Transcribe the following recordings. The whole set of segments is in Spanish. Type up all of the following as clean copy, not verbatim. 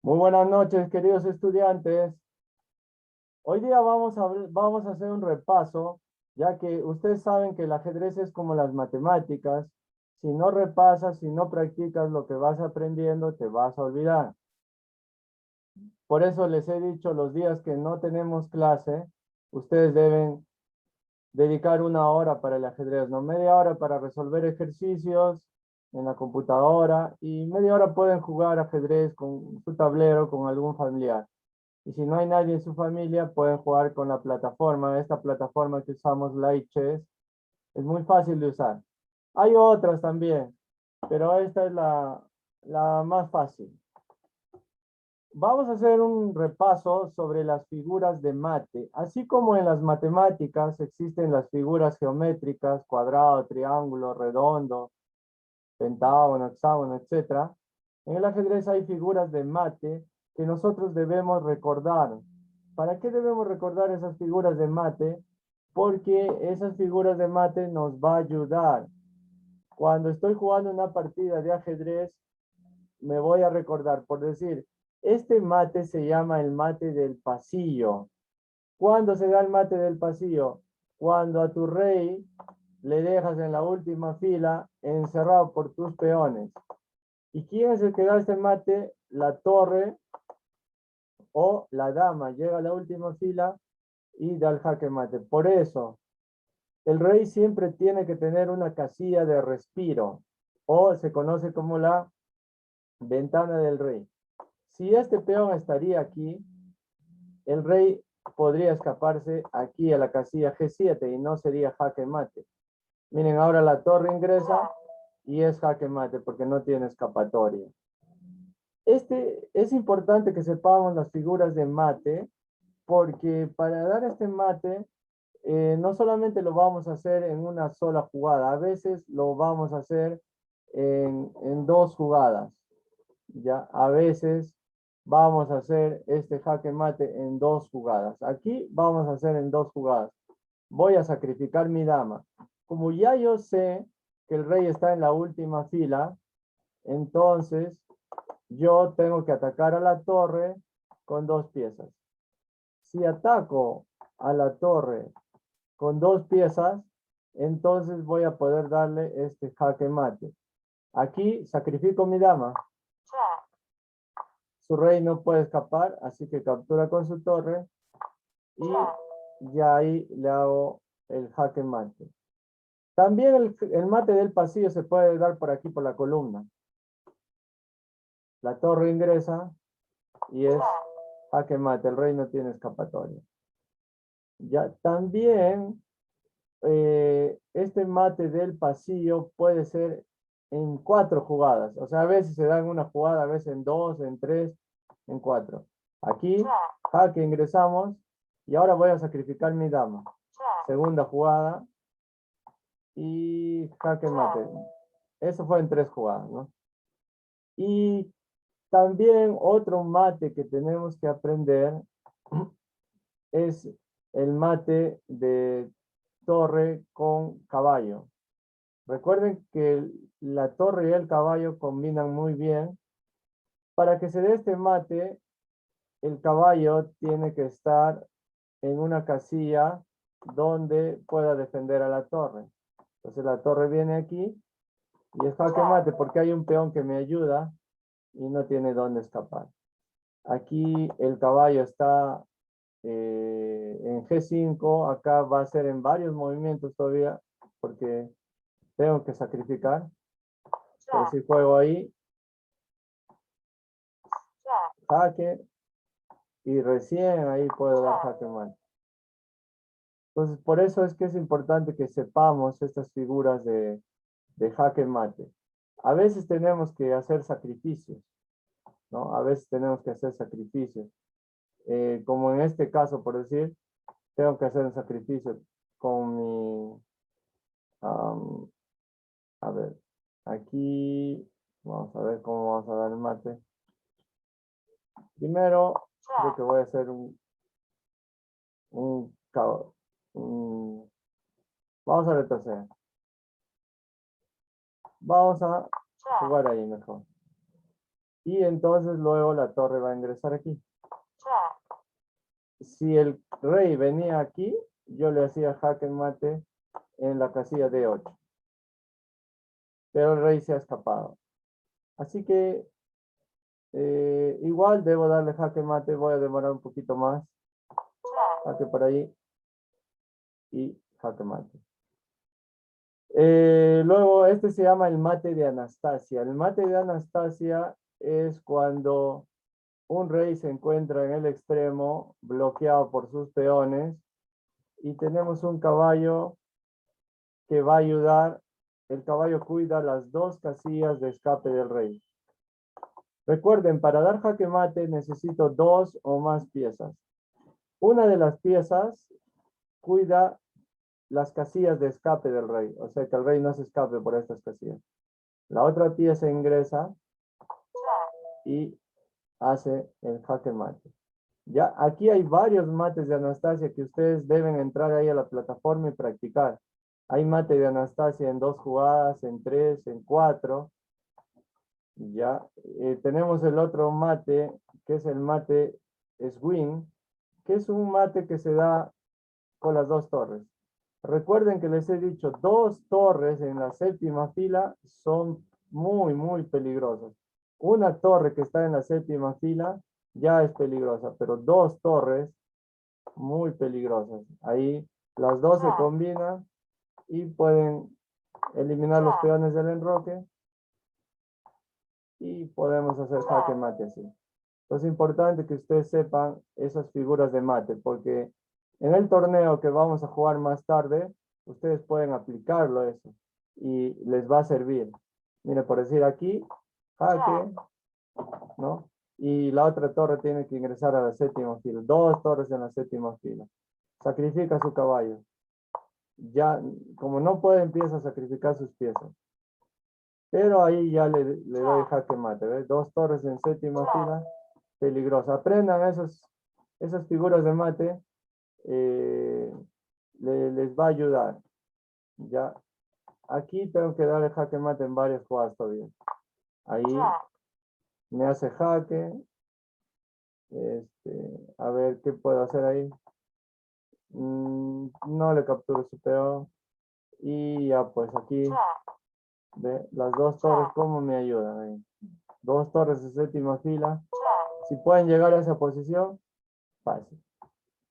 Muy buenas noches, queridos estudiantes. Hoy día vamos a hacer un repaso, ya que ustedes saben que el ajedrez es como las matemáticas. Si no repasas, si no practicas lo que vas aprendiendo, te vas a olvidar. Por eso les he dicho los días que no tenemos clase, ustedes deben dedicar una hora para el ajedrez, no media hora para resolver ejercicios en la computadora y media hora pueden jugar ajedrez con su tablero, con algún familiar. Y si no hay nadie en su familia, pueden jugar con la plataforma. Esta plataforma que usamos, Light Chess, es muy fácil de usar. Hay otras también, pero esta es la más fácil. Vamos a hacer un repaso sobre las figuras de mate. Así como en las matemáticas existen las figuras geométricas, cuadrado, triángulo, redondo, pentágono, hexágono, etcétera. En el ajedrez hay figuras de mate que nosotros debemos recordar. ¿Para qué debemos recordar esas figuras de mate? Porque esas figuras de mate nos va a ayudar. Cuando estoy jugando una partida de ajedrez, me voy a recordar, por decir, este mate se llama el mate del pasillo. ¿Cuándo se da el mate del pasillo? Cuando a tu rey le dejas en la última fila encerrado por tus peones. ¿Y quién es el que da este mate? La torre o la dama. Llega a la última fila y da el jaque mate. Por eso, el rey siempre tiene que tener una casilla de respiro o se conoce como la ventana del rey. Si este peón estaría aquí, el rey podría escaparse aquí a la casilla G7 y no sería jaque mate. Miren, ahora la torre ingresa y es jaque mate porque no tiene escapatoria. Es importante que sepamos las figuras de mate porque para dar este mate no solamente lo vamos a hacer en una sola jugada, a veces lo vamos a hacer en dos jugadas, ¿ya? A veces vamos a hacer este jaque mate en dos jugadas. Aquí vamos a hacer en dos jugadas. Voy a sacrificar mi dama. Como ya yo sé que el rey está en la última fila, entonces yo tengo que atacar a la torre con dos piezas. Si ataco a la torre con dos piezas, entonces voy a poder darle este jaque mate. Aquí sacrifico mi dama. Su rey no puede escapar, así que captura con su torre y ya ahí le hago el jaque mate. También el mate del pasillo se puede dar por aquí, por la columna. La torre ingresa y es jaque mate. El rey no tiene escapatoria. Ya también este mate del pasillo puede ser en cuatro jugadas. O sea, a veces se da en una jugada, a veces en dos, en tres, en cuatro. Aquí, jaque ingresamos y ahora voy a sacrificar mi dama. Segunda jugada y jaque mate. Eso fue en tres jugadas, ¿no? Y también otro mate que tenemos que aprender es el mate de torre con caballo. Recuerden que la torre y el caballo combinan muy bien. Para que se dé este mate, el caballo tiene que estar en una casilla donde pueda defender a la torre. Entonces la torre viene aquí y es jaque mate porque hay un peón que me ayuda y no tiene dónde escapar. Aquí el caballo está en G5, acá va a ser en varios movimientos todavía porque tengo que sacrificar. Pero si juego ahí, jaque, y recién ahí puedo dar jaque mate. Entonces, por eso es que es importante que sepamos estas figuras de jaque mate. A veces tenemos que hacer sacrificios, ¿no? A veces tenemos que hacer sacrificios. Como en este caso, por decir, tengo que hacer un sacrificio con mi, um, a ver, aquí, vamos a ver cómo vamos a dar el mate. Primero, creo que voy a hacer un, un vamos a retroceder. Vamos a jugar ahí mejor. Y entonces luego la torre va a ingresar aquí. Si el rey venía aquí, yo le hacía jaque mate en la casilla D8. Pero el rey se ha escapado. Así que igual debo darle jaque mate, voy a demorar un poquito más. Jaque por ahí y jaque mate. Luego, este se llama el mate de Anastasia. El mate de Anastasia es cuando un rey se encuentra en el extremo, bloqueado por sus peones, y tenemos un caballo que va a ayudar. El caballo cuida las dos casillas de escape del rey. Recuerden, para dar jaque mate necesito dos o más piezas. Una de las piezas cuida las casillas de escape del rey, o sea que el rey no se escape por estas casillas. La otra pieza ingresa y hace el jaque mate. Ya, aquí hay varios mates de Anastasia que ustedes deben entrar ahí a la plataforma y practicar. Hay mate de Anastasia en 2 jugadas, en 3, en 4. Ya, tenemos el otro mate, que es el mate swing, que es un mate que se da con las 2 torres. Recuerden que les he dicho, 2 torres en la 7ª fila son muy peligrosas. Una torre que está en la 7ª fila ya es peligrosa, pero 2 torres muy peligrosas. Ahí las 2 se combinan y pueden eliminar los peones del enroque y podemos hacer jaque mate así. Entonces es importante que ustedes sepan esas figuras de mate, porque en el torneo que vamos a jugar más tarde, ustedes pueden aplicarlo eso y les va a servir. Mire, por decir aquí, jaque, ¿no? Y la otra torre tiene que ingresar a la 7ª fila. 2 torres en la 7ª fila. Sacrifica su caballo. Ya, como no puede, empieza a sacrificar sus piezas. Pero ahí ya le doy jaque mate, ¿ves? 2 torres en 7ª fila, peligrosa. Aprendan esas figuras de mate, les va a ayudar. Ya, aquí tengo que darle jaque mate en varias jugadas todavía. Ahí me hace jaque. A ver, ¿qué puedo hacer ahí? No le capturo su peón. Y ya, pues aquí, ¿ve? Las 2 torres, ¿cómo me ayudan ahí? 2 torres de 7ª fila. Si pueden llegar a esa posición, fácil.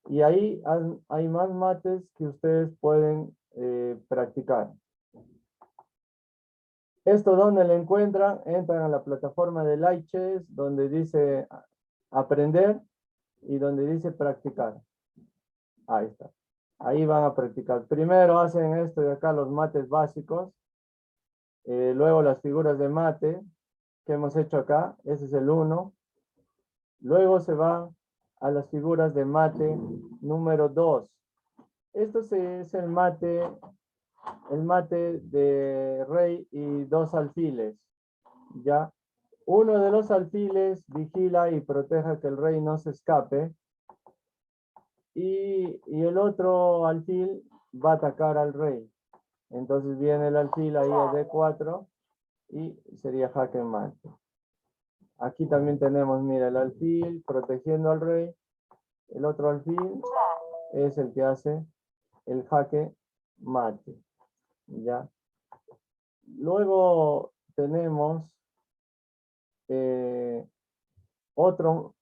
Y ahí hay más mates que ustedes pueden practicar. Esto donde lo encuentran, entran a la plataforma de Light Chess, donde dice aprender y donde dice practicar. Ahí está. Ahí van a practicar. Primero hacen esto de acá, los mates básicos. Luego las figuras de mate que hemos hecho acá. Ese es el 1. Luego se va a las figuras de mate número 2. Esto es el mate de rey y 2 alfiles. Ya, uno de los alfiles vigila y proteja que el rey no se escape. Y el otro alfil va a atacar al rey. Entonces viene el alfil ahí a D4 y sería jaque mate. Aquí también tenemos, mira, el alfil protegiendo al rey. El otro alfil es el que hace el jaque mate. ¿Ya? Luego tenemos otro,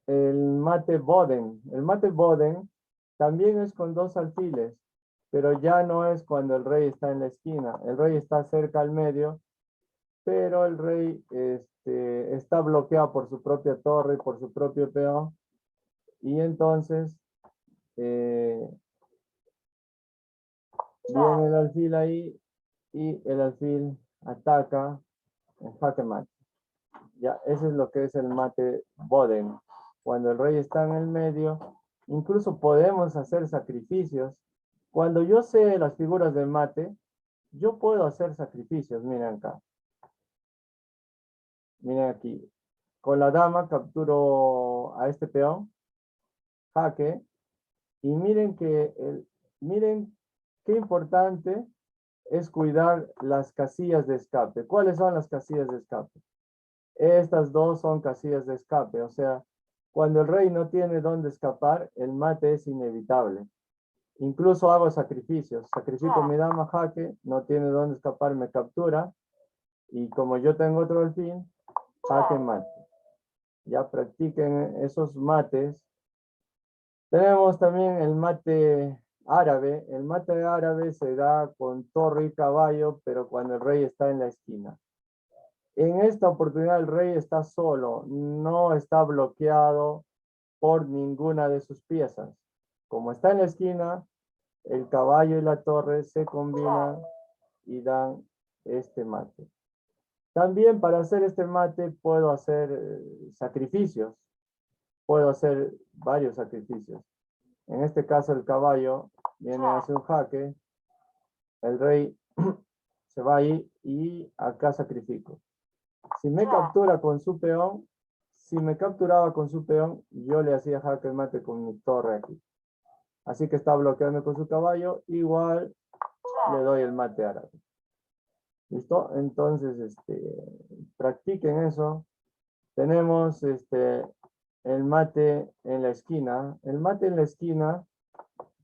el mate Boden. El mate Boden también es con 2 alfiles, pero ya no es cuando el rey está en la esquina. El rey está cerca al medio, pero el rey está bloqueado por su propia torre, por su propio peón. Y entonces viene el alfil ahí y el alfil ataca en jaque mate. Ya, eso es lo que es el mate Boden. Cuando el rey está en el medio, incluso podemos hacer sacrificios. Cuando yo sé las figuras de mate, yo puedo hacer sacrificios. Miren acá. Miren aquí. Con la dama capturo a este peón, jaque, y miren miren qué importante es cuidar las casillas de escape. ¿Cuáles son las casillas de escape? Estas dos son casillas de escape, o sea, cuando el rey no tiene dónde escapar, el mate es inevitable. Incluso hago sacrificios. Sacrifico mi dama jaque, no tiene dónde escapar, me captura. Y como yo tengo otro alfil, jaque mate. Ya practiquen esos mates. Tenemos también el mate árabe. El mate árabe se da con torre y caballo, pero cuando el rey está en la esquina. En esta oportunidad el rey está solo, no está bloqueado por ninguna de sus piezas. Como está en la esquina, el caballo y la torre se combinan y dan este mate. También para hacer este mate puedo hacer sacrificios. Puedo hacer varios sacrificios. En este caso el caballo viene a hacer un jaque. El rey se va ahí y acá sacrifico. Si me captura con su peón, si me capturaba con su peón, yo le hacía jaque mate con mi torre aquí. Así que está bloqueando con su caballo, igual le doy el mate árabe. ¿Listo? Entonces, practiquen eso. Tenemos el mate en la esquina. El mate en la esquina,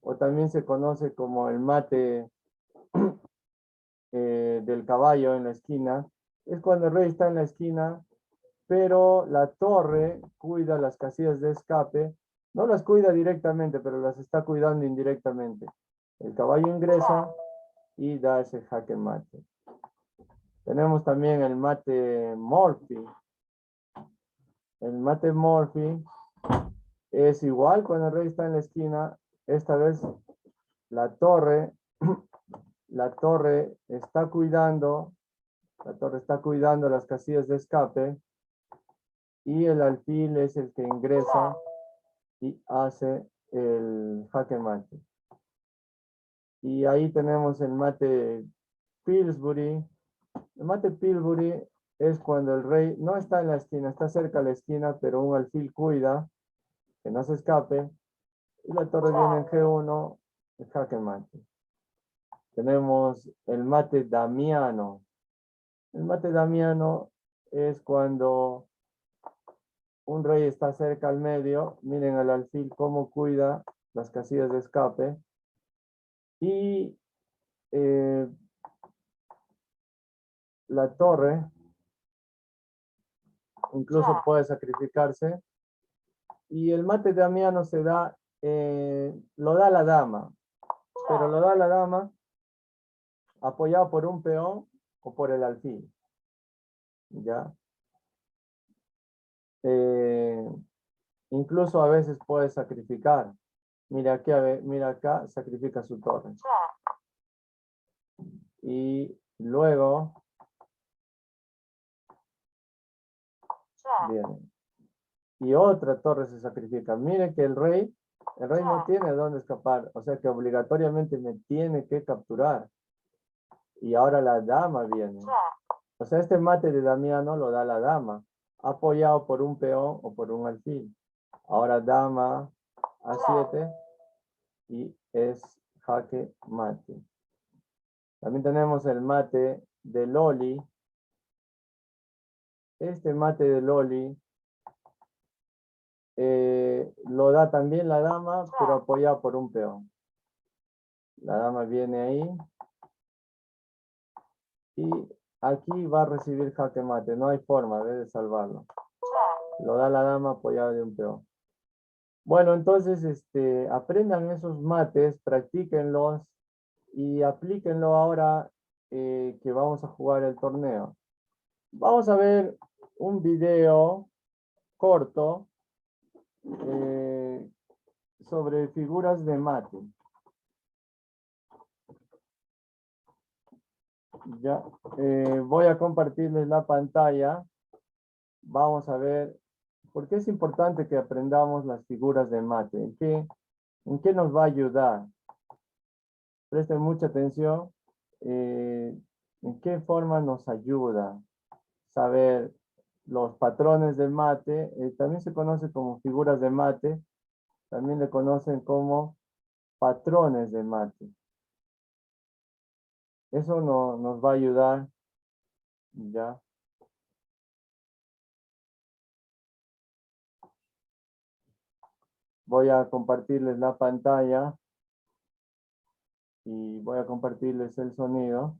o también se conoce como el mate del caballo en la esquina, es cuando el rey está en la esquina, pero la torre cuida las casillas de escape. No las cuida directamente, pero las está cuidando indirectamente. El caballo ingresa y da ese jaque mate. Tenemos también el mate Morphy. El mate Morphy es igual cuando el rey está en la esquina. Esta vez la torre, la torre está cuidando, las casillas de escape y el alfil es el que ingresa y hace el jaque mate. Y ahí tenemos el mate Pillsbury. El mate Pillsbury es cuando el rey no está en la esquina, está cerca de la esquina, pero un alfil cuida que no se escape. Y la torre viene en G1, el jaque mate. Tenemos el mate Damiano. El mate Damiano es cuando un rey está cerca al medio. Miren al alfil cómo cuida las casillas de escape. Y la torre incluso puede sacrificarse. Y el mate damiano se da, lo da la dama, pero lo da la dama apoyado por un peón o por el alfil. ¿Ya? Incluso a veces puede sacrificar. Mira aquí, mira acá, sacrifica su torre. Y luego viene. Y otra torre se sacrifica. Mire que el rey no tiene dónde escapar. O sea que obligatoriamente me tiene que capturar. Y ahora la dama viene. O sea, este mate de Damiano lo da la dama, apoyado por un peón o por un alfil. Ahora dama A7 y es jaque mate. También tenemos el mate de Loli. Este mate de Loli lo da también la dama, pero apoyado por un peón. La dama viene ahí. Y aquí va a recibir jaque mate. No hay forma de salvarlo. Lo da la dama apoyado de un peón. Bueno, entonces aprendan esos mates, practíquenlos y aplíquenlo ahora que vamos a jugar el torneo. Vamos a ver un video corto sobre figuras de mate. Ya, voy a compartirles la pantalla. Vamos a ver por qué es importante que aprendamos las figuras de mate. ¿En qué nos va a ayudar? Presten mucha atención. ¿En qué forma nos ayuda saber los patrones de mate? También se conoce como figuras de mate. También le conocen como patrones de mate. Eso nos va a ayudar, ¿ya? Voy a compartirles la pantalla y voy a compartirles el sonido.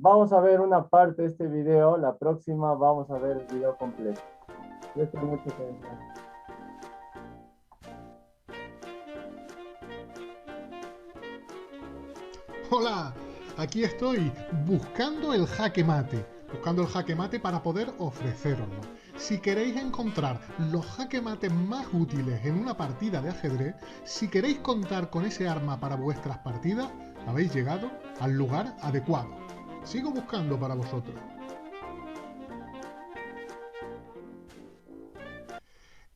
Vamos a ver una parte de este video, la próxima vamos a ver el video completo. Presten mucha atención. Hola, aquí estoy buscando el jaque mate. Buscando el jaque mate para poder ofreceroslo. Si queréis encontrar los jaque mate más útiles en una partida de ajedrez, si queréis contar con ese arma para vuestras partidas, habéis llegado al lugar adecuado. Sigo buscando para vosotros.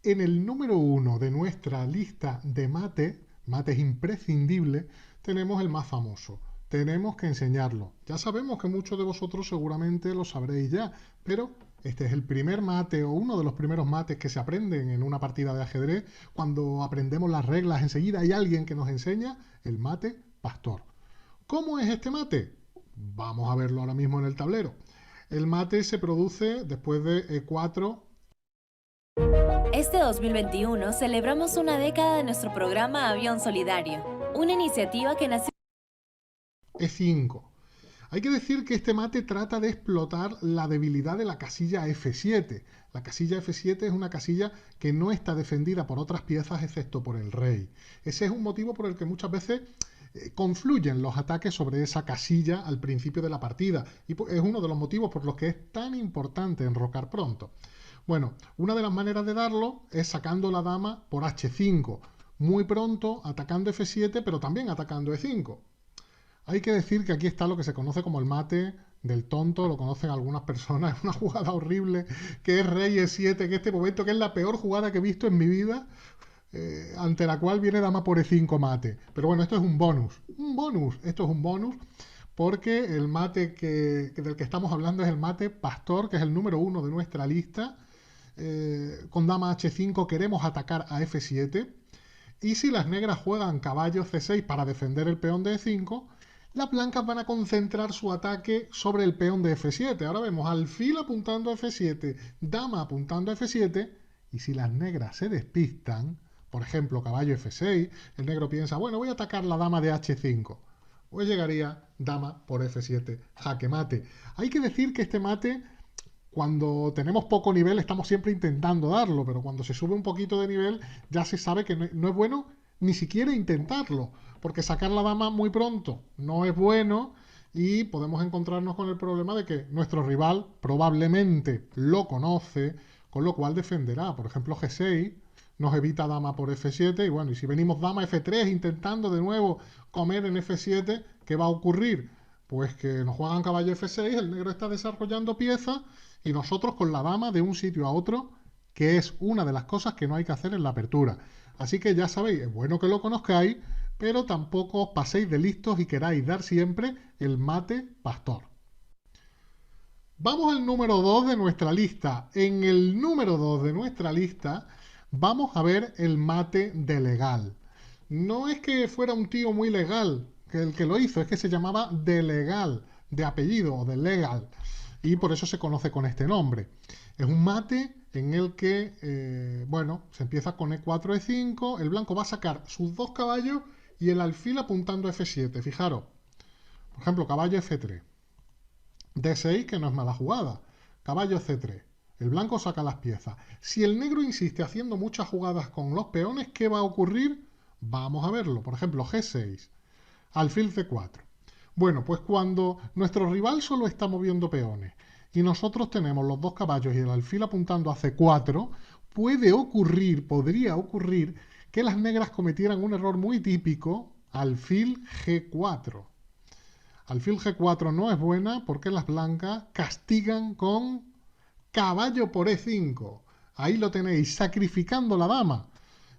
En el número 1 de nuestra lista de mates imprescindibles, tenemos el más famoso. Tenemos que enseñarlo. Ya sabemos que muchos de vosotros seguramente lo sabréis ya, pero este es el primer mate o uno de los primeros mates que se aprenden en una partida de ajedrez. Cuando aprendemos las reglas enseguida hay alguien que nos enseña el mate pastor. ¿Cómo es este mate? Vamos a verlo ahora mismo en el tablero. El mate se produce después de E4. Este 2021 celebramos una década de nuestro programa Avión Solidario, una iniciativa que nació E5. Hay que decir que este mate trata de explotar la debilidad de la casilla F7. La casilla F7 es una casilla que no está defendida por otras piezas excepto por el rey. Ese es un motivo por el que muchas veces confluyen los ataques sobre esa casilla al principio de la partida y es uno de los motivos por los que es tan importante enrocar pronto. Bueno, una de las maneras de darlo es sacando la dama por H5, muy pronto atacando F7 pero también atacando E5. Hay que decir que aquí está lo que se conoce como el mate del tonto, lo conocen algunas personas, es una jugada horrible que es rey E7, que este momento que es la peor jugada que he visto en mi vida, ante la cual viene dama por E5 mate. Pero bueno, esto es un bonus, esto es un bonus porque el mate del que estamos hablando es el mate pastor, que es el número 1 de nuestra lista. Con dama H5 queremos atacar a F7 y si las negras juegan caballo C6 para defender el peón de E5, las blancas van a concentrar su ataque sobre el peón de F7. Ahora vemos alfil apuntando a F7, dama apuntando a F7, y si las negras se despistan, por ejemplo, caballo F6, el negro piensa, bueno, voy a atacar la dama de H5. Pues llegaría dama por F7, jaque mate. Hay que decir que este mate, cuando tenemos poco nivel, estamos siempre intentando darlo, pero cuando se sube un poquito de nivel, ya se sabe que no es bueno ni siquiera intentarlo, porque sacar la dama muy pronto no es bueno y podemos encontrarnos con el problema de que nuestro rival probablemente lo conoce, con lo cual defenderá. Por ejemplo, G6 nos evita dama por F7 y bueno, y si venimos dama F3 intentando de nuevo comer en F7, ¿qué va a ocurrir? Pues que nos juegan caballo F6, el negro está desarrollando piezas y nosotros con la dama de un sitio a otro, que es una de las cosas que no hay que hacer en la apertura. Así que ya sabéis, es bueno que lo conozcáis, pero tampoco os paséis de listos y queráis dar siempre el mate pastor. Vamos al número 2 de nuestra lista. En el número 2 de nuestra lista vamos a ver el mate de legal. No es que fuera un tío muy legal que el que lo hizo, es que se llamaba de legal, de apellido o de legal, y por eso se conoce con este nombre. Es un mate en el que, bueno, se empieza con E4, E5, el blanco va a sacar sus dos caballos y el alfil apuntando a F7. Fijaros, por ejemplo, caballo F3, D6, que no es mala jugada, caballo C3. El blanco saca las piezas. Si el negro insiste haciendo muchas jugadas con los peones, ¿qué va a ocurrir? Vamos a verlo. Por ejemplo, G6, alfil C4. Bueno, pues cuando nuestro rival solo está moviendo peones y nosotros tenemos los dos caballos y el alfil apuntando a C4, podría ocurrir que las negras cometieran un error muy típico, alfil G4. Alfil G4 no es buena porque las blancas castigan con caballo por E5. Ahí lo tenéis, sacrificando la dama.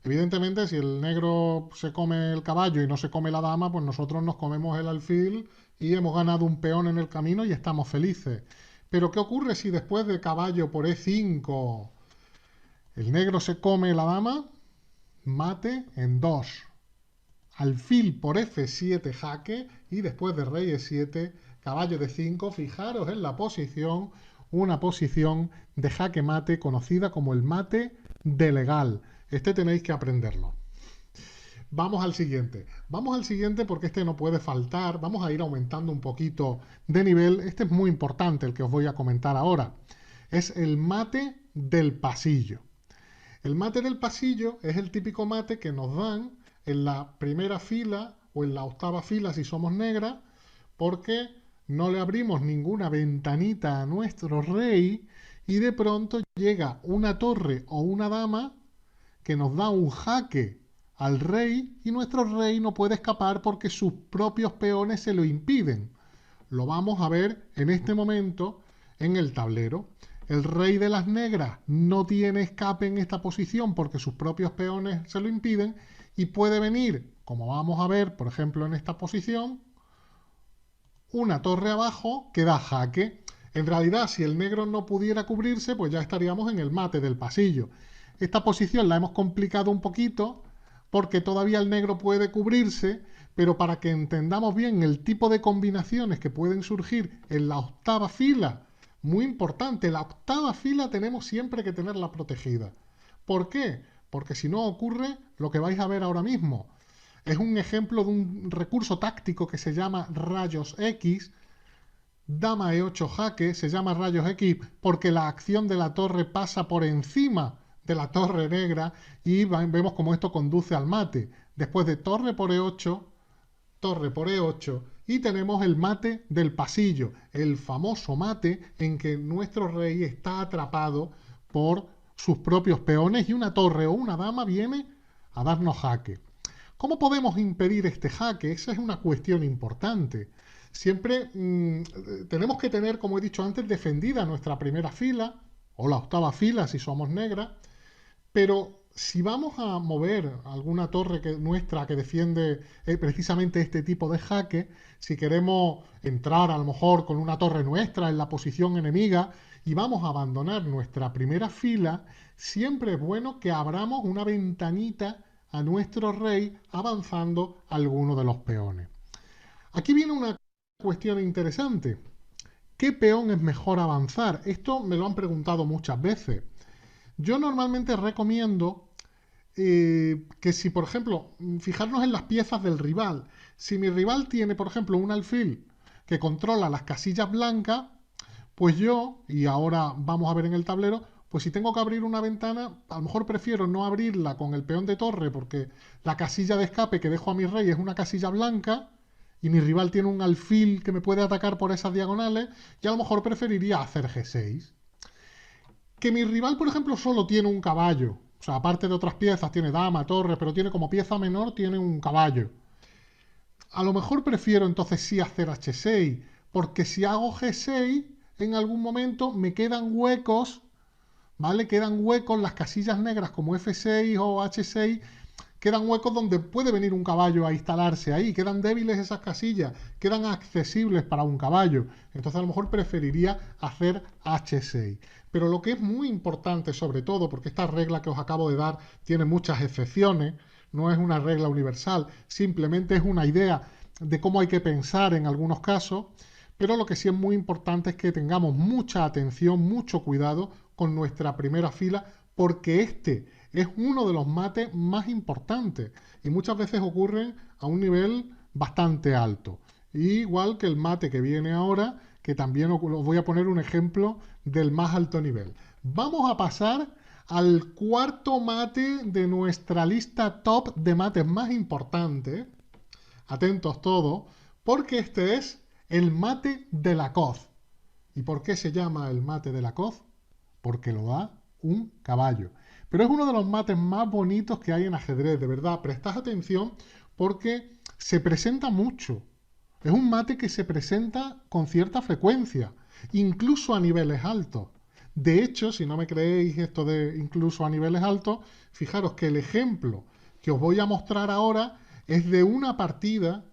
Evidentemente, si el negro se come el caballo y no se come la dama, pues nosotros nos comemos el alfil y hemos ganado un peón en el camino y estamos felices. Pero ¿qué ocurre si después de caballo por E5 el negro se come la dama? Mate en 2. Alfil por F7 jaque y después de rey E7 caballo de 5, fijaros en la posición, una posición de jaque mate conocida como el mate de legal. Este tenéis que aprenderlo. Vamos al siguiente. Vamos al siguiente porque este no puede faltar. Vamos a ir aumentando un poquito de nivel. Este es muy importante, el que os voy a comentar ahora. Es el mate del pasillo. El mate del pasillo es el típico mate que nos dan en la primera fila o en la octava fila si somos negras, porque no le abrimos ninguna ventanita a nuestro rey y de pronto llega una torre o una dama que nos da un jaque al rey y nuestro rey no puede escapar porque sus propios peones se lo impiden. Lo vamos a ver en este momento en el tablero. El rey de las negras no tiene escape en esta posición porque sus propios peones se lo impiden y puede venir, como vamos a ver, por ejemplo, en esta posición, una torre abajo que da jaque. En realidad, si el negro no pudiera cubrirse, pues ya estaríamos en el mate del pasillo. Esta posición la hemos complicado un poquito porque todavía el negro puede cubrirse, pero para que entendamos bien el tipo de combinaciones que pueden surgir en la octava fila, muy importante, la octava fila tenemos siempre que tenerla protegida. ¿Por qué? Porque si no ocurre lo que vais a ver ahora mismo. Es un ejemplo de un recurso táctico que se llama rayos X. Dama E8 jaque, se llama rayos X porque la acción de la torre pasa por encima de la torre negra y vemos cómo esto conduce al mate. Después de torre por E8, torre por E8 y tenemos el mate del pasillo, el famoso mate en que nuestro rey está atrapado por sus propios peones y una torre o una dama viene a darnos jaque. ¿Cómo podemos impedir este jaque? Esa es una cuestión importante. Siempre tenemos que tener, como he dicho antes, defendida nuestra primera fila o la octava fila si somos negras, pero si vamos a mover alguna torre nuestra que defiende precisamente este tipo de jaque, si queremos entrar a lo mejor con una torre nuestra en la posición enemiga y vamos a abandonar nuestra primera fila, siempre es bueno que abramos una ventanita a nuestro rey avanzando alguno de los peones. Aquí viene una cuestión interesante. ¿Qué peón es mejor avanzar? Esto me lo han preguntado muchas veces. Yo normalmente recomiendo que si, por ejemplo, fijarnos en las piezas del rival. Si mi rival tiene, por ejemplo, un alfil que controla las casillas blancas, pues yo, y ahora vamos a ver en el tablero, pues si tengo que abrir una ventana, a lo mejor prefiero no abrirla con el peón de torre porque la casilla de escape que dejo a mi rey es una casilla blanca y mi rival tiene un alfil que me puede atacar por esas diagonales y a lo mejor preferiría hacer G6. Que mi rival, por ejemplo, solo tiene un caballo, o sea, aparte de otras piezas, tiene dama, torre, pero tiene como pieza menor, tiene un caballo. A lo mejor prefiero entonces sí hacer H6, porque si hago G6, en algún momento me quedan huecos, ¿vale? Quedan huecos, las casillas negras como F6 o H6, quedan huecos donde puede venir un caballo a instalarse ahí, quedan débiles esas casillas, quedan accesibles para un caballo. Entonces a lo mejor preferiría hacer H6. Pero lo que es muy importante sobre todo, porque esta regla que os acabo de dar tiene muchas excepciones, no es una regla universal, simplemente es una idea de cómo hay que pensar en algunos casos, pero lo que sí es muy importante es que tengamos mucha atención, mucho cuidado con nuestra primera fila, porque este es uno de los mates más importantes y muchas veces ocurren a un nivel bastante alto. Igual que el mate que viene ahora, que también os voy a poner un ejemplo del más alto nivel. Vamos a pasar al cuarto mate de nuestra lista top de mates más importantes. Atentos todos, porque este es el mate de la coz. ¿Y por qué se llama el mate de la coz? Porque lo da un caballo. Pero es uno de los mates más bonitos que hay en ajedrez, de verdad. Prestad atención porque se presenta mucho. Es un mate que se presenta con cierta frecuencia, incluso a niveles altos. De hecho, si no me creéis esto de incluso a niveles altos, fijaros que el ejemplo que os voy a mostrar ahora es de una partida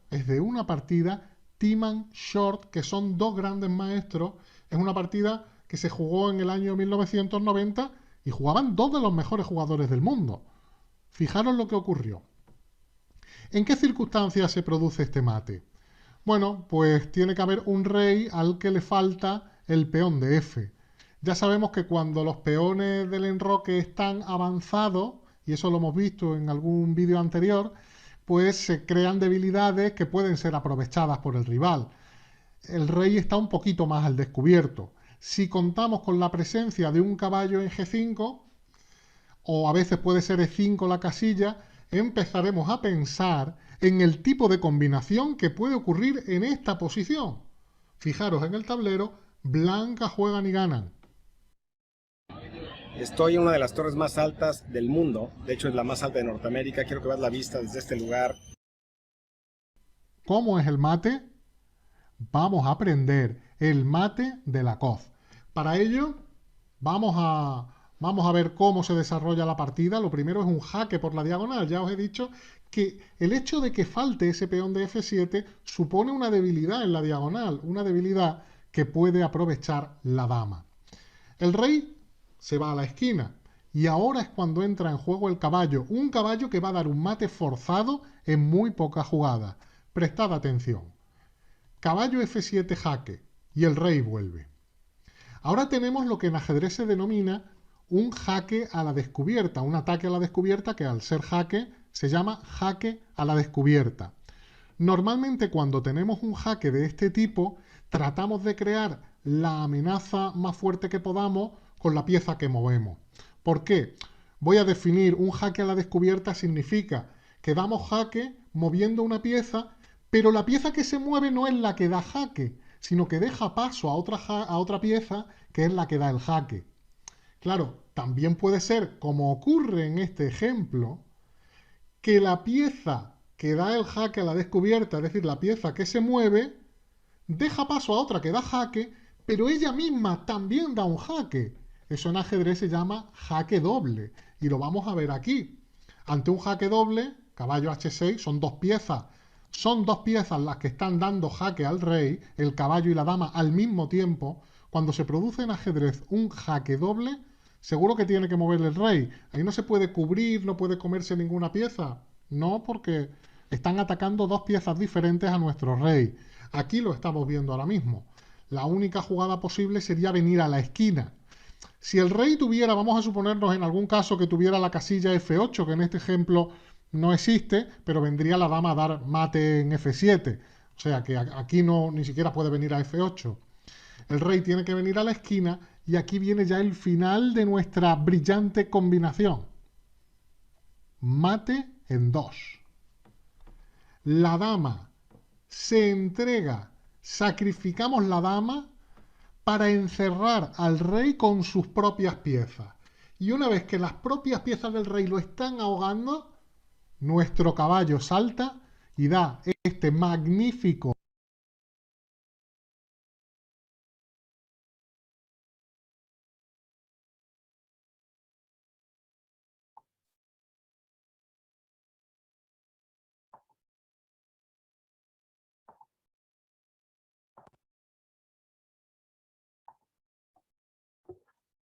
Timan Short, que son dos grandes maestros. Es una partida que se jugó en el año 1990 y jugaban dos de los mejores jugadores del mundo. Fijaros lo que ocurrió. ¿En qué circunstancias se produce este mate? Bueno, pues tiene que haber un rey al que le falta el peón de F. Ya sabemos que cuando los peones del enroque están avanzados, y eso lo hemos visto en algún vídeo anterior, pues se crean debilidades que pueden ser aprovechadas por el rival. El rey está un poquito más al descubierto. Si contamos con la presencia de un caballo en G5, o a veces puede ser E5 la casilla, empezaremos a pensar en el tipo de combinación que puede ocurrir en esta posición. Fijaros en el tablero, blancas juegan y ganan. Estoy en una de las torres más altas del mundo, de hecho es la más alta de Norteamérica, quiero que veas la vista desde este lugar. ¿Cómo es el mate? Vamos a aprender el mate de la Coz. Para ello, vamos a ver cómo se desarrolla la partida. Lo primero es un jaque por la diagonal. Ya os he dicho que el hecho de que falte ese peón de F7 supone una debilidad en la diagonal, una debilidad que puede aprovechar la dama. El rey se va a la esquina y ahora es cuando entra en juego el caballo, un caballo que va a dar un mate forzado en muy pocas jugadas. Prestad atención. Caballo F7 jaque y el rey vuelve. Ahora tenemos lo que en ajedrez se denomina un jaque a la descubierta, un ataque a la descubierta que al ser jaque se llama jaque a la descubierta. Normalmente cuando tenemos un jaque de este tipo, tratamos de crear la amenaza más fuerte que podamos con la pieza que movemos. ¿Por qué? Voy a definir un jaque a la descubierta significa que damos jaque moviendo una pieza, pero la pieza que se mueve no es la que da jaque, sino que deja paso a otra pieza que es la que da el jaque. Claro, también puede ser, como ocurre en este ejemplo, que la pieza que da el jaque a la descubierta, es decir, la pieza que se mueve, deja paso a otra que da jaque, pero ella misma también da un jaque. Eso en ajedrez se llama jaque doble, y lo vamos a ver aquí. Ante un jaque doble, caballo H6, son dos piezas las que están dando jaque al rey, el caballo y la dama al mismo tiempo. Cuando se produce en ajedrez un jaque doble, seguro que tiene que mover el rey. Ahí no se puede cubrir, no puede comerse ninguna pieza. No, porque están atacando dos piezas diferentes a nuestro rey. Aquí lo estamos viendo ahora mismo. La única jugada posible sería venir a la esquina. Si el rey tuviera, vamos a suponernos en algún caso que tuviera la casilla F8, que en este ejemplo no existe, pero vendría la dama a dar mate en F7. O sea que aquí no ni siquiera puede venir a F8. El rey tiene que venir a la esquina y aquí viene ya el final de nuestra brillante combinación. Mate en 2. La dama se entrega, sacrificamos la dama para encerrar al rey con sus propias piezas. Y una vez que las propias piezas del rey lo están ahogando, nuestro caballo salta y da este magnífico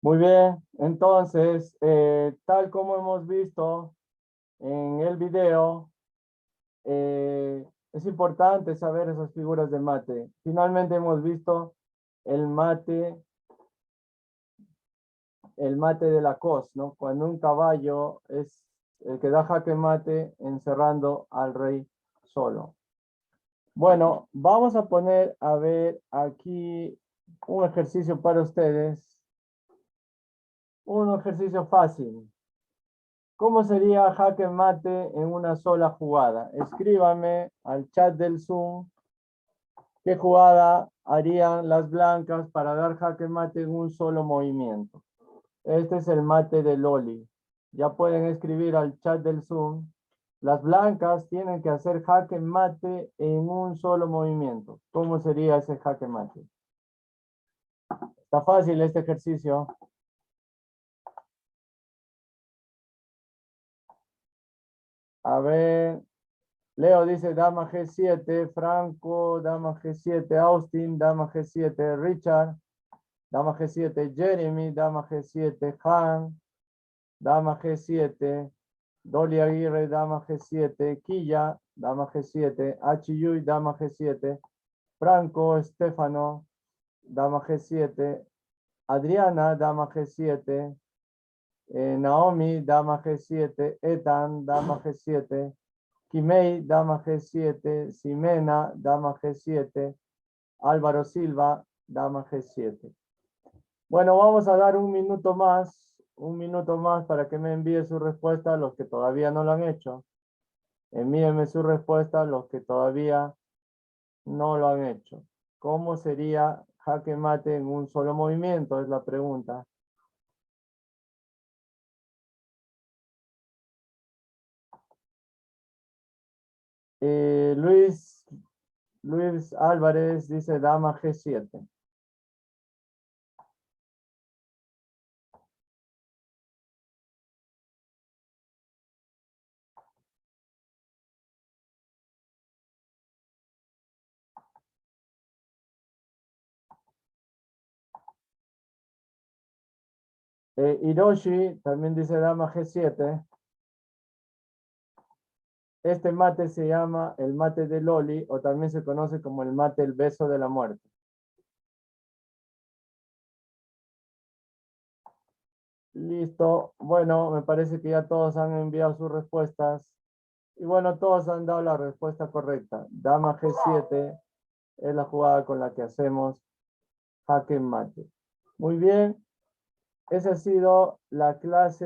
Muy bien, entonces, tal como hemos visto en el video, es importante saber esas figuras de mate. Finalmente hemos visto el mate de la Coz, ¿no? Cuando un caballo es el que da jaque mate encerrando al rey solo. Bueno, vamos a poner a ver aquí un ejercicio para ustedes. Un ejercicio fácil. ¿Cómo sería jaque mate en una sola jugada? Escríbame al chat del Zoom qué jugada harían las blancas para dar jaque mate en un solo movimiento. Este es el mate de Loli. Ya pueden escribir al chat del Zoom. Las blancas tienen que hacer jaque mate en un solo movimiento. ¿Cómo sería ese jaque mate? Está fácil este ejercicio. A ver, Leo dice dama G7, Franco, dama G7, Austin, dama G7, Richard, dama G7, Jeremy, dama G7, Han, dama G7, Dolly Aguirre, dama G7. Quilla, dama G7. Achiyuy, dama G7. Franco Estefano, dama G7. Adriana, dama G7. Naomi, dama G7. Ethan, dama G7. Kimei, dama G7. Ximena, dama G7. Álvaro Silva, dama G7. Bueno, vamos a dar un minuto más para que me envíe su respuesta los que todavía no lo han hecho. Envíenme su respuesta los que todavía no lo han hecho. ¿Cómo sería jaque mate en un solo movimiento? Es la pregunta. Luis Álvarez dice dama G7. Hiroshi también dice dama G7. Este mate se llama el mate de Loli o también se conoce como el mate el beso de la muerte. Listo. Bueno, me parece que ya todos han enviado sus respuestas. Y bueno, todos han dado la respuesta correcta. Dama G7 es la jugada con la que hacemos jaque mate. Muy bien. Esa ha sido la clase.